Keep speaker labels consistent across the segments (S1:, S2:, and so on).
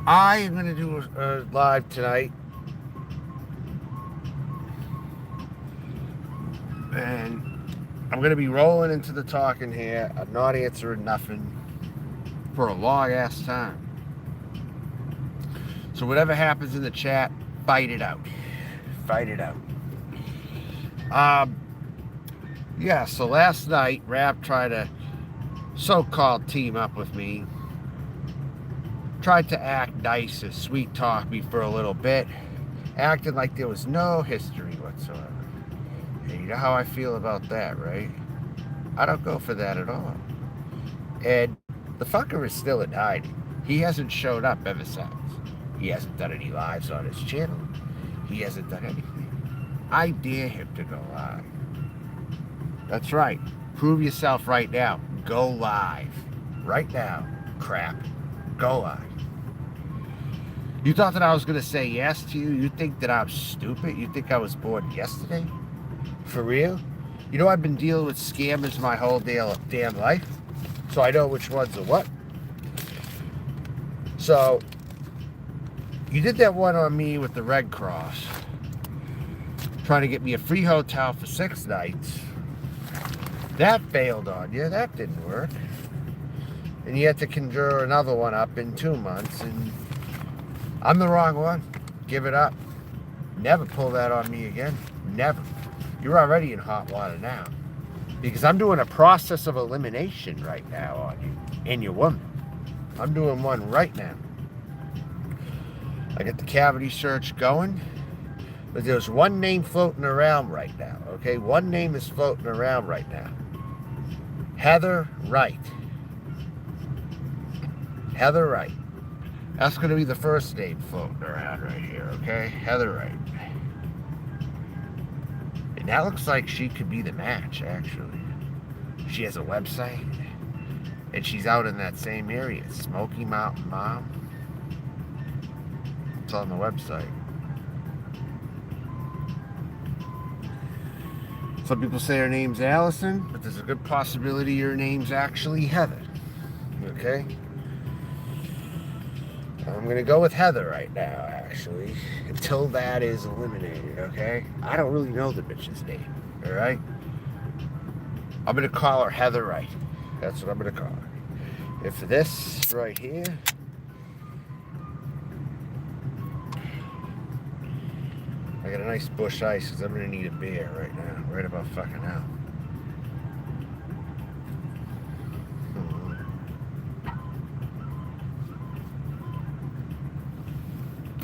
S1: I am going to do a live tonight. And I'm going to be rolling into the talking here. I'm not answering nothing for a long ass time. So whatever happens in the chat, fight it out. Fight it out. Yeah, so last night, Rap tried to so-called team up with me. Tried to act nice and sweet talk me for a little bit. Acting like there was no history whatsoever. And you know how I feel about that, right? I don't go for that at all. And the fucker is still in hiding. He hasn't showed up ever since. He hasn't done any lives on his channel. He hasn't done anything. I dare him to go live. That's right. Prove yourself right now. Go live. Right now. Crap. Go live. You thought that I was going to say yes to you? You think that I'm stupid? You think I was born yesterday? For real? You know I've been dealing with scammers my whole damn life. So I know which ones are what. So, you did that one on me with the Red Cross. Trying to get me a free hotel for 6 nights. That failed on you. That didn't work. And you had to conjure another one up in 2 months. And I'm the wrong one. Give it up. Never pull that on me again. Never. You're already in hot water now. Because I'm doing a process of elimination right now on you. And your woman. I'm doing one right now. I got the cavity search going. But there's one name floating around right now. Okay? One name is floating around right now. Heather Wright. Heather Wright. That's going to be the first name floating around right here, okay? Heather Wright. And that looks like she could be the match, actually. She has a website. And she's out in that same area. Smoky Mountain Mom. It's on the website. Some people say her name's Allison, but there's a good possibility her name's actually Heather. Okay? I'm going to go with Heather right now, actually, until that is eliminated, okay? I don't really know the bitch's name, all right? I'm going to call her Heather Wright. That's what I'm going to call her. And for this right here, I got a nice bush ice because I'm going to need a beer right now, right about fucking now.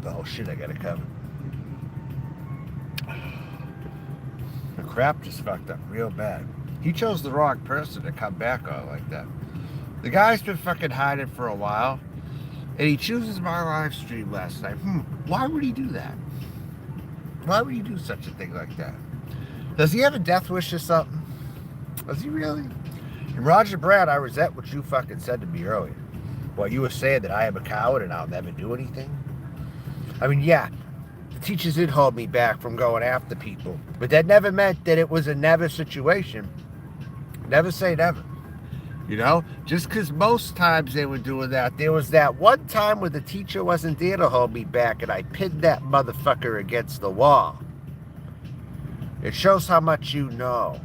S1: Oh shit, I got it covered. The crap just fucked up real bad. He chose the wrong person to come back on like that. The guy's been fucking hiding for a while, and he chooses my live stream last night. Why would he do that? Why would he do such a thing like that? Does he have a death wish or something? Does he really? And Roger Brad, I resent what you fucking said to me earlier. Well, you were saying that I am a coward and I'll never do anything. I mean, yeah, the teachers did hold me back from going after people, but that never meant that it was a never situation. Never say never. You know, just because most times they were doing that, there was that one time where the teacher wasn't there to hold me back and I pinned that motherfucker against the wall. It shows how much you know.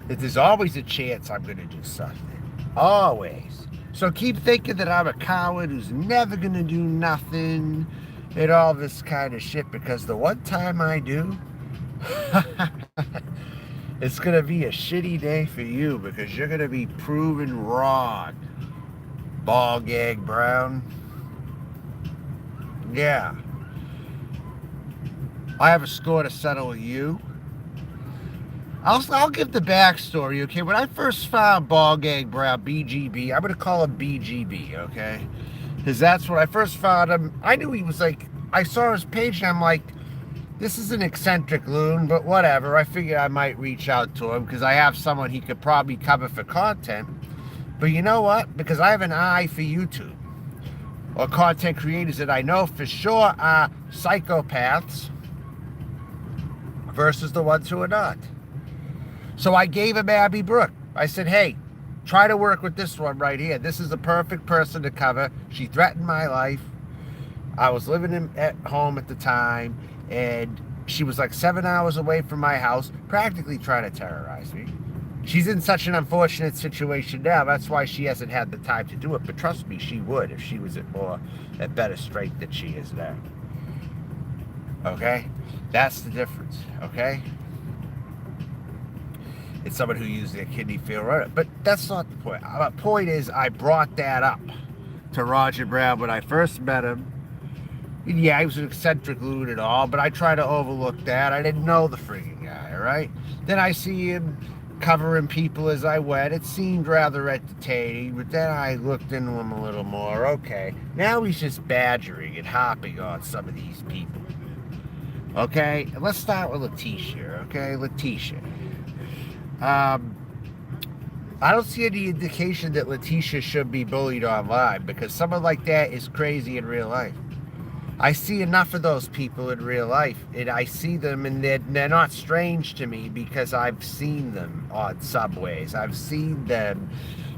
S1: That there's always a chance I'm going to do something. Always. So keep thinking that I'm a coward who's never going to do nothing and all this kind of shit, because the one time I do, it's going to be a shitty day for you because you're going to be proven wrong. Ball gag Brown. Yeah. I have a score to settle with you. I'll give the backstory, okay? When I first found Ball Gag Brown, BGB, I'm going to call him BGB, okay? Because that's when I first found him. I knew he was like, I saw his page and I'm like, this is an eccentric loon, but whatever. I figured I might reach out to him because I have someone he could probably cover for content. But you know what? Because I have an eye for YouTube or content creators that I know for sure are psychopaths versus the ones who are not. So I gave him Abby Brooke. I said, hey, Try to work with this one right here. This is the perfect person to cover. She threatened my life. I was living at home at the time, and she was like 7 hours away from my house, practically trying to terrorize me. She's in such an unfortunate situation now. That's why she hasn't had the time to do it. But trust me, she would if she was at better strength than she is now. Okay? That's the difference. Okay? It's someone who used their kidney failure. But that's not the point. The point is, I brought that up to Roger Brown when I first met him. And yeah, he was an eccentric loon and all, but I try to overlook that. I didn't know the friggin' guy, all right? Then I see him covering people as I went. It seemed rather entertaining, but then I looked into him a little more. Okay, now he's just badgering and hopping on some of these people. Okay, let's start with Leticia, okay? Leticia. I don't see any indication that Leticia should be bullied online, because someone like that is crazy in real life. I see enough of those people in real life, and I see them, and they're not strange to me because I've seen them on subways. I've seen them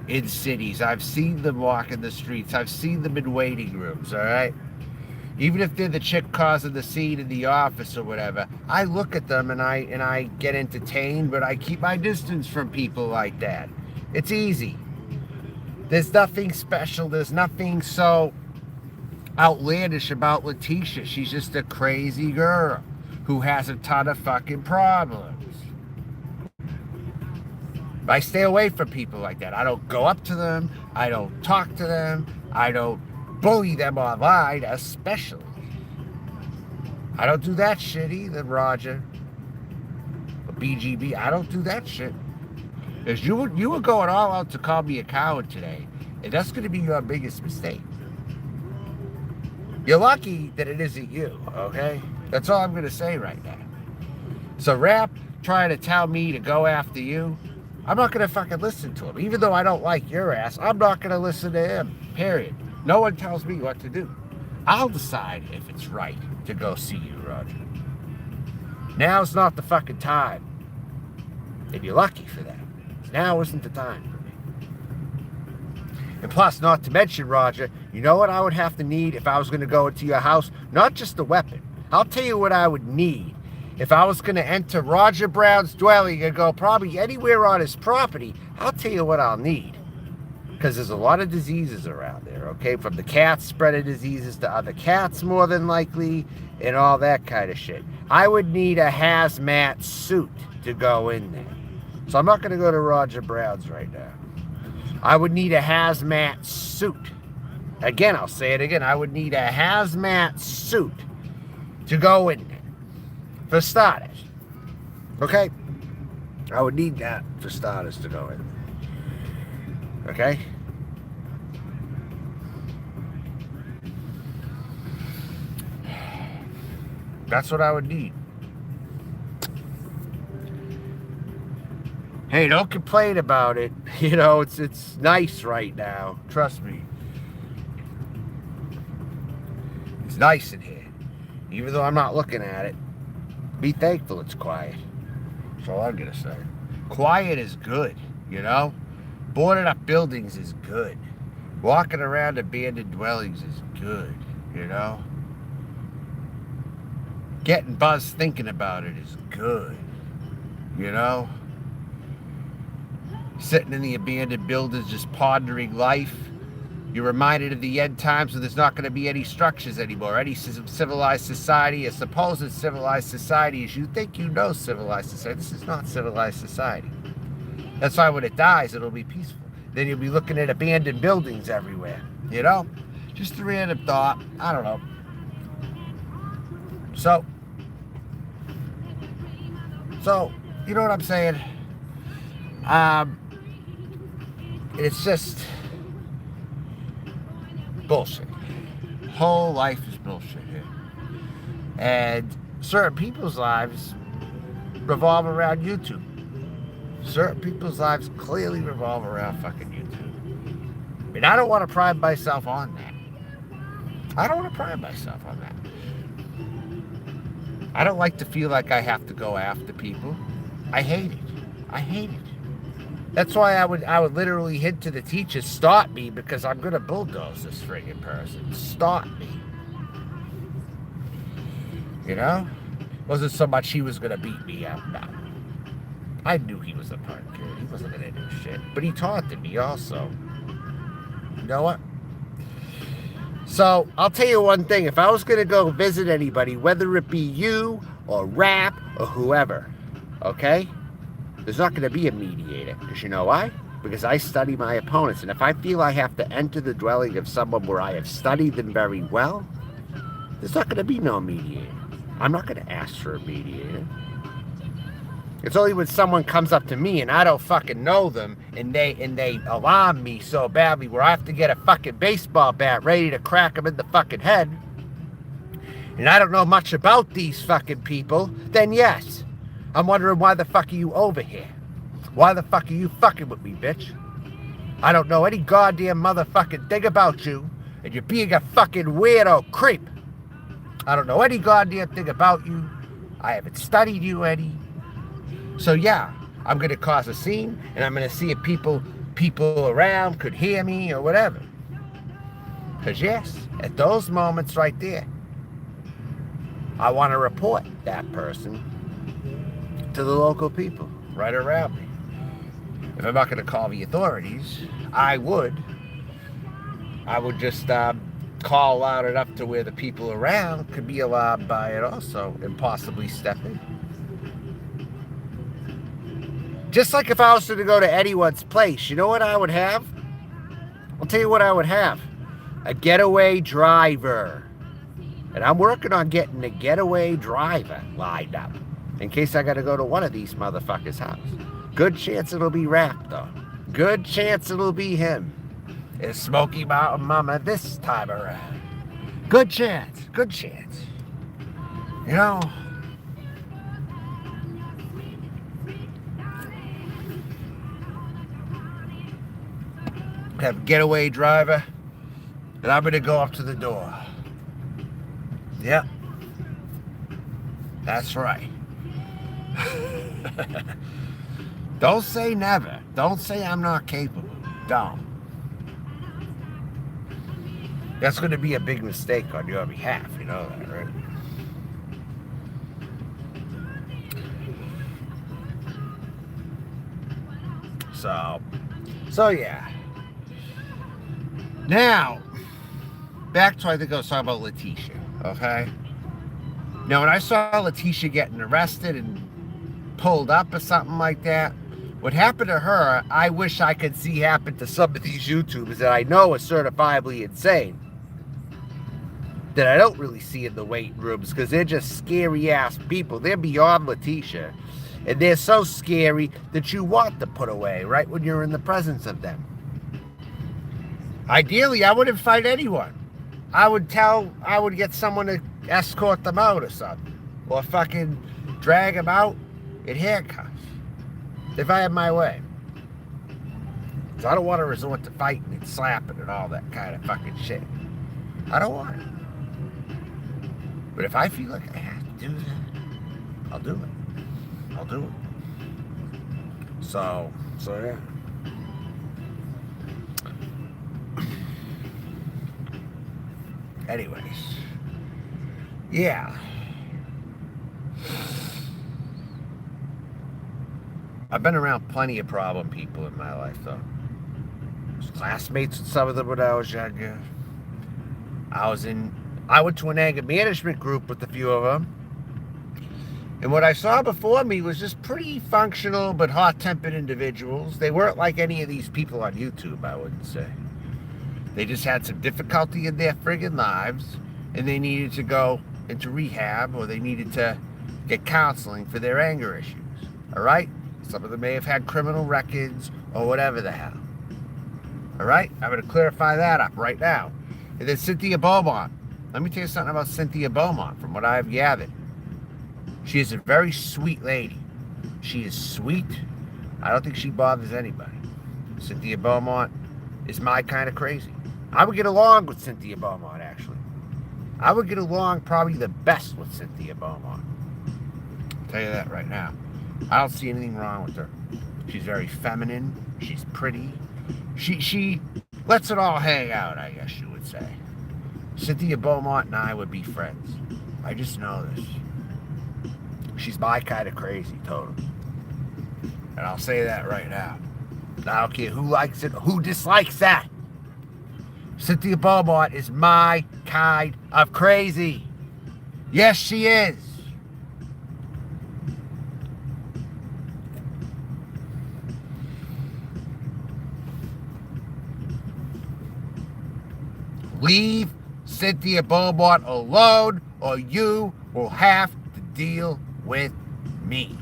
S1: in cities. I've seen them walking the streets. I've seen them in waiting rooms, all right? Even if they're the chick causing the scene in the office or whatever, I look at them and I get entertained, but I keep my distance from people like that. It's easy. There's nothing special. There's nothing so outlandish about Leticia. She's just a crazy girl who has a ton of fucking problems. I stay away from people like that. I don't go up to them. I don't talk to them. I don't bully them online, especially. I don't do that shit either, Roger. Or BGB, I don't do that shit. Because you were going all out to call me a coward today, and that's going to be your biggest mistake. You're lucky that it isn't you, okay? That's all I'm going to say right now. So Rap trying to tell me to go after you, I'm not going to fucking listen to him. Even though I don't like your ass, I'm not going to listen to him, period. No one tells me what to do. I'll decide if it's right to go see you, Roger. Now's not the fucking time. And you're lucky for that. Now isn't the time for me. And plus, not to mention, Roger, you know what I would have to need if I was going to go into your house? Not just a weapon. I'll tell you what I would need. If I was going to enter Roger Brown's dwelling and go probably anywhere on his property, I'll tell you what I'll need. Because there's a lot of diseases around there, okay? From the cats spreading diseases to other cats more than likely, and all that kind of shit. I would need a hazmat suit to go in there. So I'm not going to go to Roger Brown's right now. I would need a hazmat suit. Again, I'll say it again. I would need a hazmat suit to go in there. For starters. Okay? I would need that for starters to go in. Okay? That's what I would need. Hey, don't complain about it. You know, it's nice right now. Trust me. It's nice in here. Even though I'm not looking at it. Be thankful it's quiet. That's all I'm going to say. Quiet is good, you know? Boarded up buildings is good. Walking around abandoned dwellings is good, you know? Getting buzzed thinking about it is good, you know? Sitting in the abandoned buildings just pondering life. You're reminded of the end times when there's not going to be any structures anymore. Any civilized society, a supposed civilized society, as you think you know civilized society. This is not civilized society. That's why when it dies, it'll be peaceful. Then you'll be looking at abandoned buildings everywhere, you know? Just a random thought. I don't know. So, you know what I'm saying? It's just bullshit. Whole life is bullshit here. And certain people's lives revolve around YouTube. Certain people's lives clearly revolve around fucking YouTube. And I don't want to pride myself on that. I don't want to pride myself on that. I don't like to feel like I have to go after people. I hate it. I hate it. That's why I would literally hint to the teachers, stop me, because I'm gonna bulldoze this friggin' person. Stop me. You know? Wasn't so much he was gonna beat me up. No. I knew he was a punk kid. He wasn't gonna do shit. But he taunted me also. You know what? So, I'll tell you one thing. If I was gonna go visit anybody, whether it be you or Rap or whoever, okay? There's not gonna be a mediator. Because you know why? Because I study my opponents. And if I feel I have to enter the dwelling of someone where I have studied them very well, there's not gonna be no mediator. I'm not gonna ask for a mediator. It's only when someone comes up to me and I don't fucking know them and they alarm me so badly where I have to get a fucking baseball bat ready to crack them in the fucking head, and I don't know much about these fucking people, then yes, I'm wondering why the fuck are you over here? Why the fuck are you fucking with me, bitch? I don't know any goddamn motherfucking thing about you, and you're being a fucking weirdo creep. I don't know any goddamn thing about you. I haven't studied you any. So yeah, I'm going to cause a scene, and I'm going to see if people around could hear me or whatever. Because yes, at those moments right there, I want to report that person to the local people right around me. If I'm not going to call the authorities, I would just call loud enough to where the people around could be alarmed by it also and possibly step in. Just like if I was to go to anyone's place, you know what I would have? I'll tell you what I would have. A getaway driver. And I'm working on getting a getaway driver lined up in case I got to go to one of these motherfuckers' house. Good chance it'll be Rap, though. Good chance it'll be him. It's Smoky Mountain Mama this time around. Good chance. Good chance. You know... have a getaway driver, and I'm going to go up to the door. Yep. That's right. Don't say never. Don't say I'm not capable. Don't. That's going to be a big mistake on your behalf. You know that, right? So yeah. Now, back to I think I was talking about Leticia, okay? Now, when I saw Leticia getting arrested and pulled up or something like that, what happened to her, I wish I could see happen to some of these YouTubers that I know are certifiably insane, that I don't really see in the weight rooms because they're just scary-ass people. They're beyond Leticia, and they're so scary that you want to put away right when you're in the presence of them. Ideally, I wouldn't fight anyone. I would get someone to escort them out or something. Or fucking drag them out in handcuffs. If I had my way. So I don't want to resort to fighting and slapping and all that kind of fucking shit. I don't want it. But if I feel like I have to do that, I'll do it. I'll do it. So yeah. Anyways, yeah. I've been around plenty of problem people in my life, though. I was classmates with some of them when I was younger. I went to an anger management group with a few of them. And what I saw before me was just pretty functional but hot-tempered individuals. They weren't like any of these people on YouTube, I wouldn't say. They just had some difficulty in their friggin' lives, and they needed to go into rehab, or they needed to get counseling for their anger issues. All right? Some of them may have had criminal records, or whatever the hell. All right? I'm going to clarify that up right now. And then Cynthia Beaumont. Let me tell you something about Cynthia Beaumont, from what I've gathered. She is a very sweet lady. She is sweet. I don't think she bothers anybody. Cynthia Beaumont is my kind of crazy. I would get along with Cynthia Beaumont, actually. I would get along probably the best with Cynthia Beaumont. I'll tell you that right now. I don't see anything wrong with her. She's very feminine. She's pretty. She lets it all hang out, I guess you would say. Cynthia Beaumont and I would be friends. I just know this. She's my kind of crazy, totally. And I'll say that right now. I don't care who likes it or who dislikes that. Cynthia Beaumont is my kind of crazy. Yes, she is. Leave Cynthia Beaumont alone, or you will have to deal with me.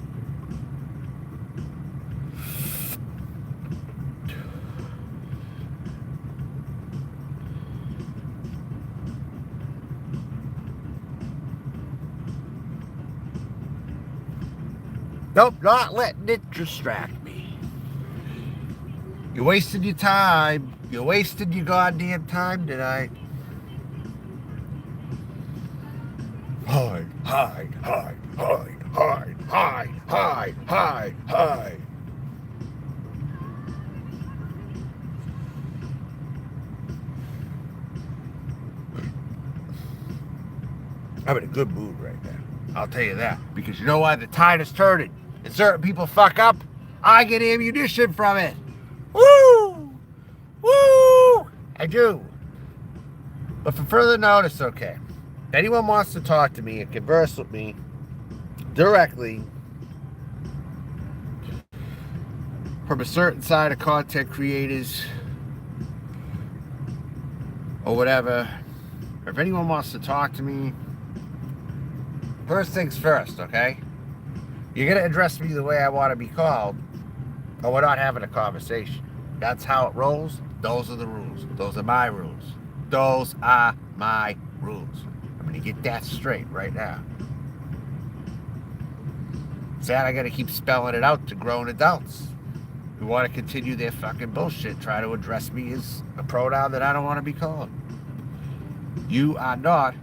S1: Nope, not letting it distract me. You wasted your time. You wasted your goddamn time tonight. Hide, hide, hide, hide, hide, hide, hide, hide, hide. I'm in a good mood right now. I'll tell you that. Because you know why? The tide is turning. And certain people fuck up. I get ammunition from it. Woo! Woo! I do. But for further notice, okay. If anyone wants to talk to me and converse with me directly from a certain side of content creators or whatever, or if anyone wants to talk to me, first things first, okay? You're going to address me the way I want to be called, or we're not having a conversation. That's how it rolls. Those are the rules. Those are my rules. Those are my rules. I'm going to get that straight right now. Sad I got to keep spelling it out to grown adults who want to continue their fucking bullshit, try to address me as a pronoun that I don't want to be called. You are not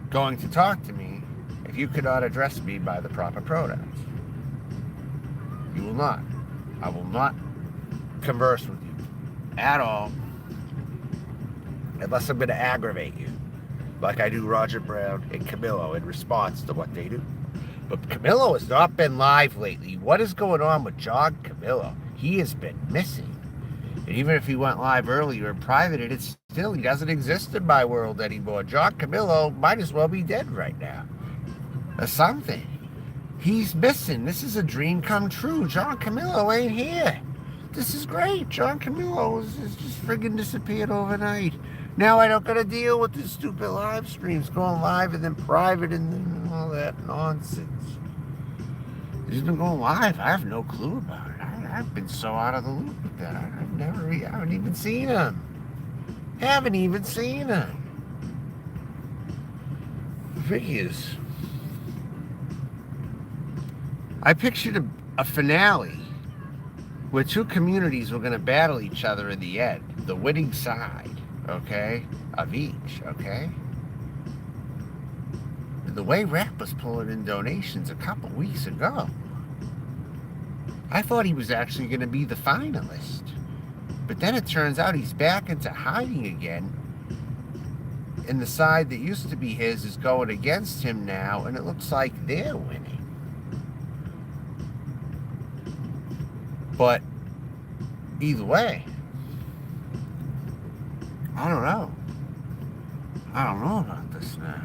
S1: going to talk to me if you cannot address me by the proper pronouns. You will not. I will not converse with you at all unless I'm going to aggravate you like I do Roger Brown and Camillo in response to what they do. But Camillo has not been live lately. What is going on with John Camillo? He has been missing. And even if he went live earlier in private, it's still, he doesn't exist in my world anymore. John Camillo might as well be dead right now. Or something. He's missing. This is a dream come true. John Camillo ain't here. This is great. John Camillo is just friggin' disappeared overnight. Now I don't gotta deal with this stupid live streams, going live and then private and then all that nonsense. He's been going live. I have no clue about it. I've been so out of the loop with that. I haven't even seen him. Haven't even seen him. The thing is, I pictured a finale where two communities were going to battle each other in the end. The winning side, okay, of each, okay? And the way Rap was pulling in donations a couple weeks ago, I thought he was actually going to be the finalist. But then it turns out he's back into hiding again. And the side that used to be his is going against him now, and it looks like they're winning. But either way, I don't know. I don't know about this now.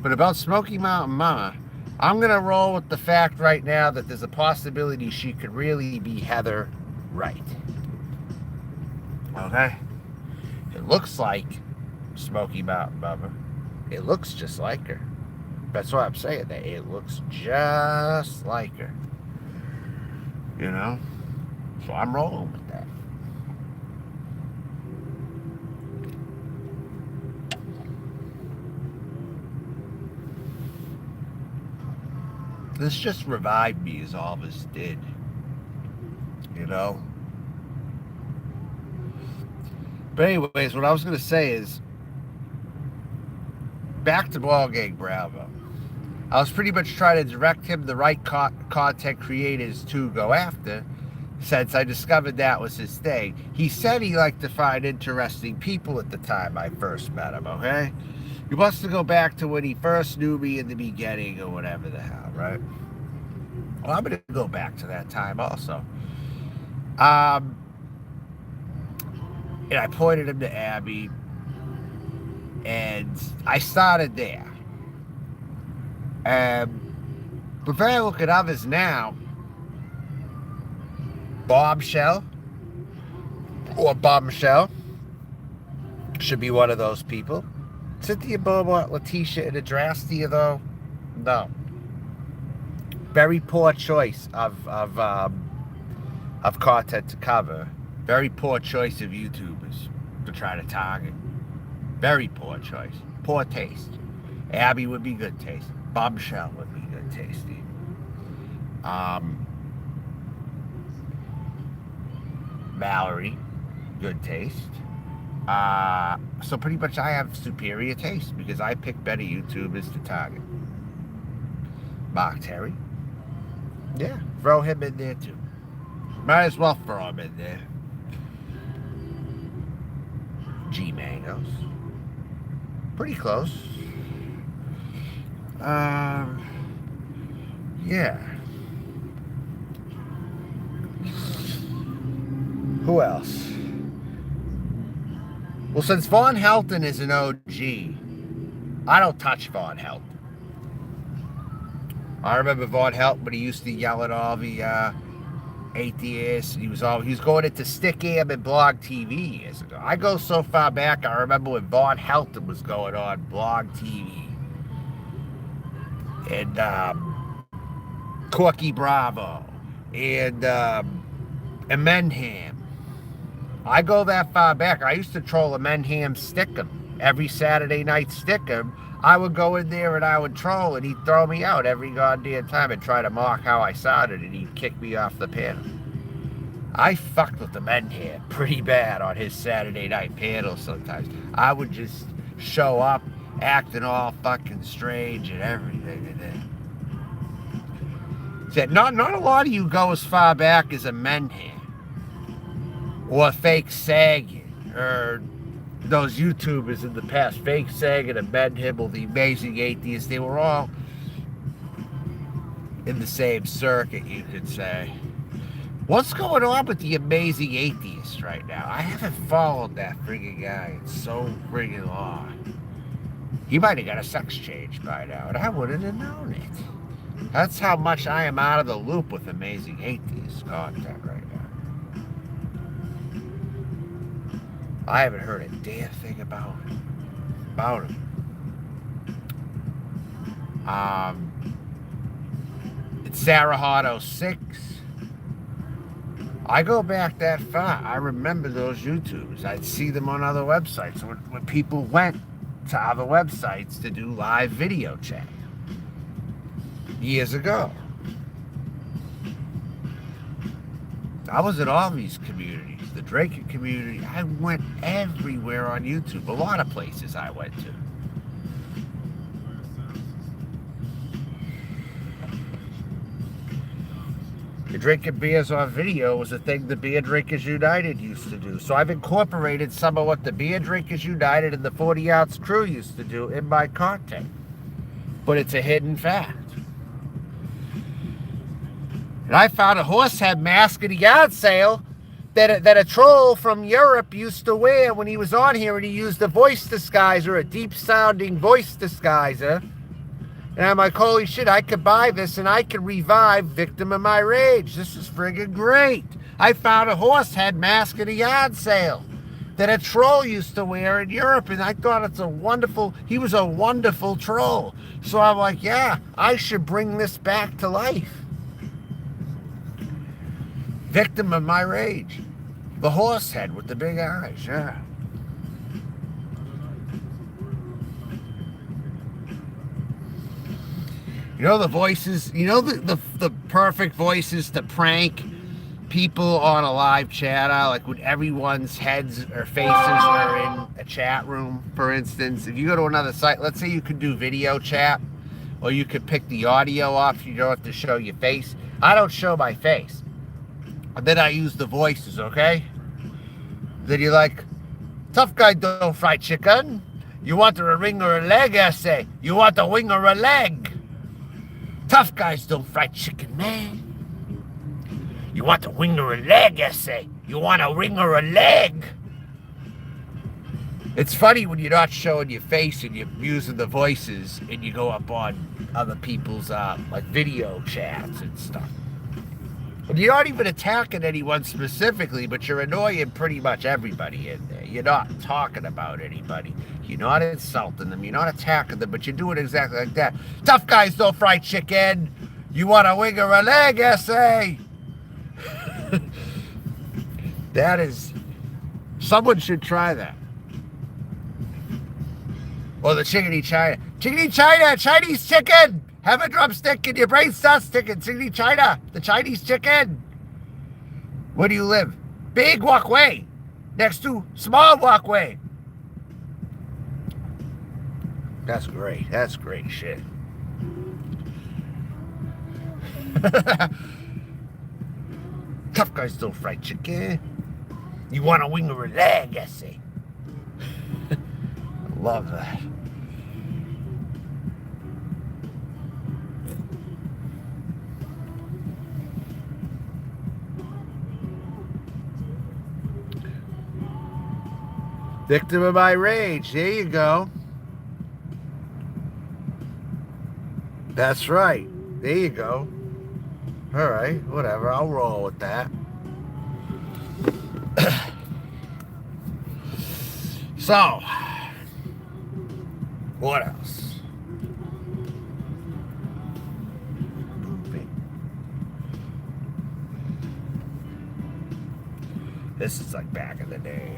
S1: But about Smoky Mountain Mama, I'm going to roll with the fact right now that there's a possibility she could really be Heather Wright. Okay? It looks like Smoky Mountain Mama. It looks just like her. That's why I'm saying that. It looks just like her. You know? So I'm rolling with that. This just revived me as all this did. You know? But anyways, what I was going to say is, back to Ballgame Bravo. I was pretty much trying to direct him the right content creators to go after. since I discovered that was his thing. He said he liked to find interesting people at the time I first met him, okay? He wants to go back to when he first knew me in the beginning or whatever the hell, right? Well, I'm going to go back to that time also. And I pointed him to Abby, and I started there. But if I look at others now, Bombshell or Bombshell should be one of those people. Cynthia, Beaumont, Leticia, and Adrastia, though, no. Very poor choice of content to cover. Very poor choice of YouTubers to try to target. Very poor choice. Poor taste. Abby would be good taste. Bombshell would be good tasting. Mallory, good taste. So pretty much I have superior taste because I pick better YouTubers to target. Mark Terry. Yeah, throw him in there too. Might as well throw him in there. G Mangoes. Pretty close. Yeah. Who else? Well, since Von Helton is an OG, I don't touch Von Helton. I remember Von Helton, but he used to yell at all the atheists. He was going into Stick Am and Blog TV years ago. I go so far back, I remember when Von Helton was going on Blog TV. And Corky Bravo. And Menham. I go that far back. I used to troll a Menham Stickum. Every Saturday night Stickum, I would go in there and I would troll, and he'd throw me out every goddamn time and try to mock how I sounded, and he'd kick me off the panel. I fucked with the Menham pretty bad on his Saturday night panel sometimes. I would just show up acting all fucking strange and everything. And not a lot of you go as far back as a Menham. Or Fake Sagan, or those YouTubers in the past, Fake Sagan and Ben Hibble, the Amazing Atheists, they were all in the same circuit, you could say. What's going on with the Amazing Atheists right now? I haven't followed that friggin' guy in so friggin' long. He might have got a sex change by now, and I wouldn't have known it. That's how much I am out of the loop with Amazing Atheists content right now. I haven't heard a damn thing about him. It's Sarah Hotto 6. I go back that far. I remember those YouTubers. I'd see them on other websites when people went to other websites to do live video chat years ago. I was in all these communities. The Drake community. I went everywhere on YouTube. A lot of places I went to. The drinking beers on video was a thing the Beer Drinkers United used to do. So I've incorporated some of what the Beer Drinkers United and the 40 Ounce Crew used to do in my content. But it's a hidden fact. And I found a horsehead mask at a yard sale that a troll from Europe used to wear when he was on here, and he used a voice disguiser, a deep-sounding voice disguiser. And I'm like, holy shit, I could buy this and I could revive Victim of My Rage. This is friggin' great. I found a horsehead mask at a yard sale that a troll used to wear in Europe, and I thought he was a wonderful troll. So I'm like, yeah, I should bring this back to life. Victim of My Rage. The horse head with the big eyes, yeah. You know the voices, you know the perfect voices to prank people on a live chat, like when everyone's heads or faces are in a chat room, for instance. If you go to another site, let's say you could do video chat, or you could pick the audio off, you don't have to show your face. I don't show my face. And then I use the voices, okay? Then you're like, tough guy don't fry chicken. You want a ring or a leg, I say. You want a wing or a leg? Tough guys don't fry chicken, man. You want a wing or a leg, I say. You want a ring or a leg? It's funny when you're not showing your face and you're using the voices and you go up on other people's like video chats and stuff. And you're not even attacking anyone specifically, but you're annoying pretty much everybody in there. You're not talking about anybody. You're not insulting them. You're not attacking them, but you're doing exactly like that. Tough guys don't fry chicken. You want a wing or a leg, essay? That is... Someone should try that. Or the chickadee China. Chickadee China, Chinese chicken! Have a drumstick and your brain starts sticking. Chickadee China, the Chinese chicken. Where do you live? Big walkway. Next to small walkway. That's great. That's great shit. Tough guys don't fry chicken. You want a wing or a leg, I say. I love that. Victim of my rage. There you go. That's right. There you go. All right, whatever. I'll roll with that. So, what else? This is like back in the day.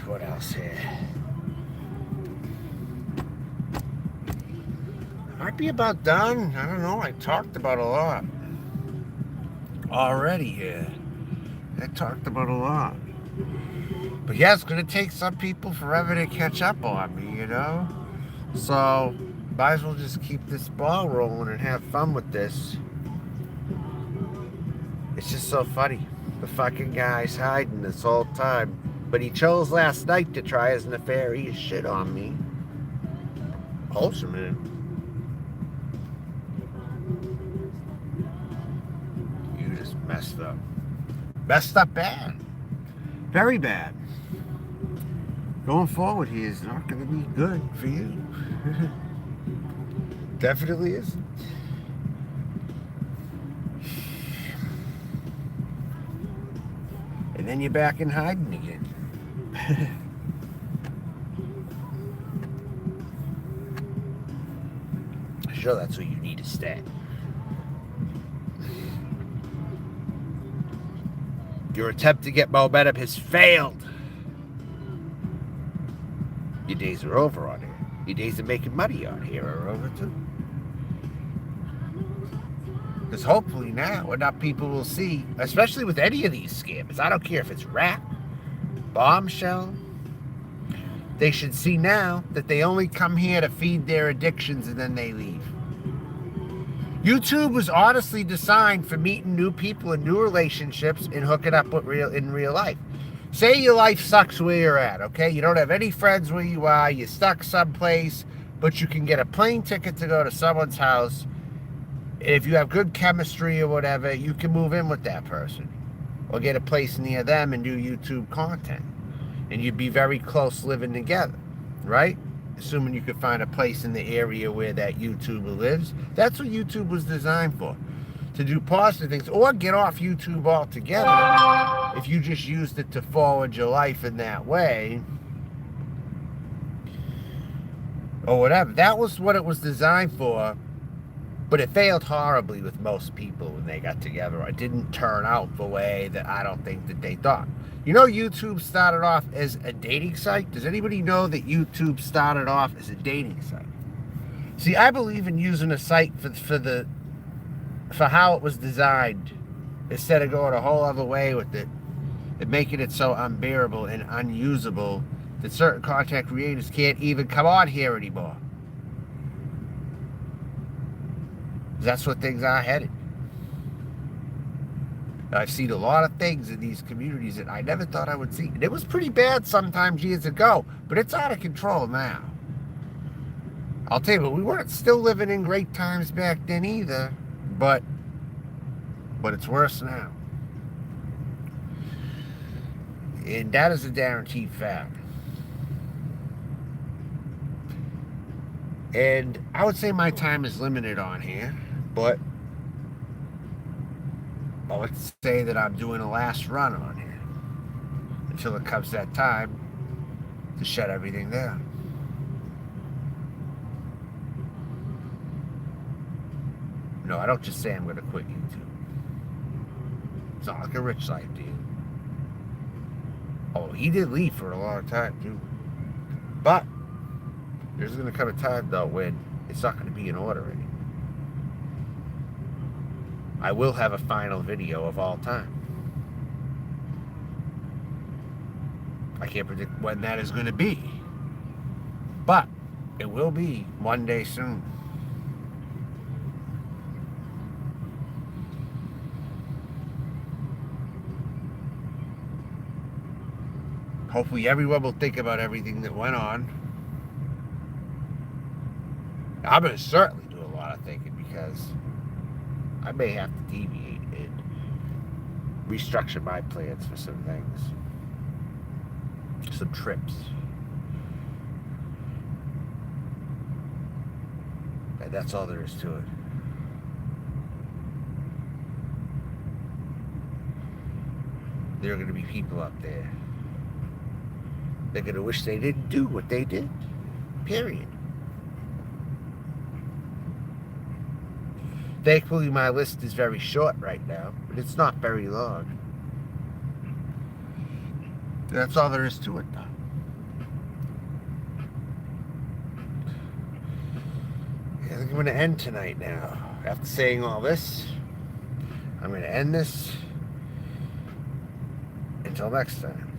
S1: What else here? Might be about done. I don't know. I talked about a lot already here. I talked about a lot. But yeah, it's going to take some people forever to catch up on me, you know? So, might as well just keep this ball rolling and have fun with this. It's just so funny. The fucking guy's hiding this whole time. But he chose last night to try his nefarious shit on me. Wholesome, man. You just messed up. Messed up bad. Very bad. Going forward, he is not going to be good for you. Definitely isn't. And then you're back in hiding again. Sure, that's where you need to stay. Your attempt to get momentum has failed. Your days are over on here. Your days of making money on here are over too. Because hopefully now enough people will see, especially with any of these scammers, I don't care if it's rap, bombshell, they should see now that they only come here to feed their addictions and then they leave. YouTube was honestly designed for meeting new people in new relationships and hooking up with in real life. Say your life sucks where you're at, okay? You don't have any friends where you are, you're stuck someplace, but you can get a plane ticket to go to someone's house. If you have good chemistry or whatever, you can move in with that person or get a place near them and do YouTube content. And you'd be very close living together, right? Assuming you could find a place in the area where that YouTuber lives. That's what YouTube was designed for. To do positive things or get off YouTube altogether if you just used it to forward your life in that way. Or whatever. That was what it was designed for. But it failed horribly with most people when they got together. It didn't turn out the way that I don't think that they thought. You know, YouTube started off as a dating site. Does anybody know that YouTube started off as a dating site? See, I believe in using a site for how it was designed, instead of going a whole other way with it and making it so unbearable and unusable that certain content creators can't even come on here anymore. That's what things are headed. I've seen a lot of things in these communities that I never thought I would see. And it was pretty bad sometimes years ago, but it's out of control now. I'll tell you what, we weren't still living in great times back then either, but it's worse now. And that is a guaranteed fact. And I would say my time is limited on here, but I would say that I'm doing a last run on here until it comes that time to shut everything down. No, I don't just say I'm going to quit YouTube. It's not like a rich life, dude. Oh, he did leave for a long time, too. But there's going to come a time, though, when it's not going to be in order anymore. I will have a final video of all time. I can't predict when that is going to be. But it will be one day soon. Hopefully everyone will think about everything that went on. I'm going to certainly do a lot of thinking, because I may have to deviate and restructure my plans for some things. Some trips. And that's all there is to it. There are going to be people up there. They're going to wish they didn't do what they did. Period. Thankfully, my list is very short right now, but it's not very long. That's all there is to it, though. I think I'm going to end tonight now. After saying all this, I'm going to end this. Until next time.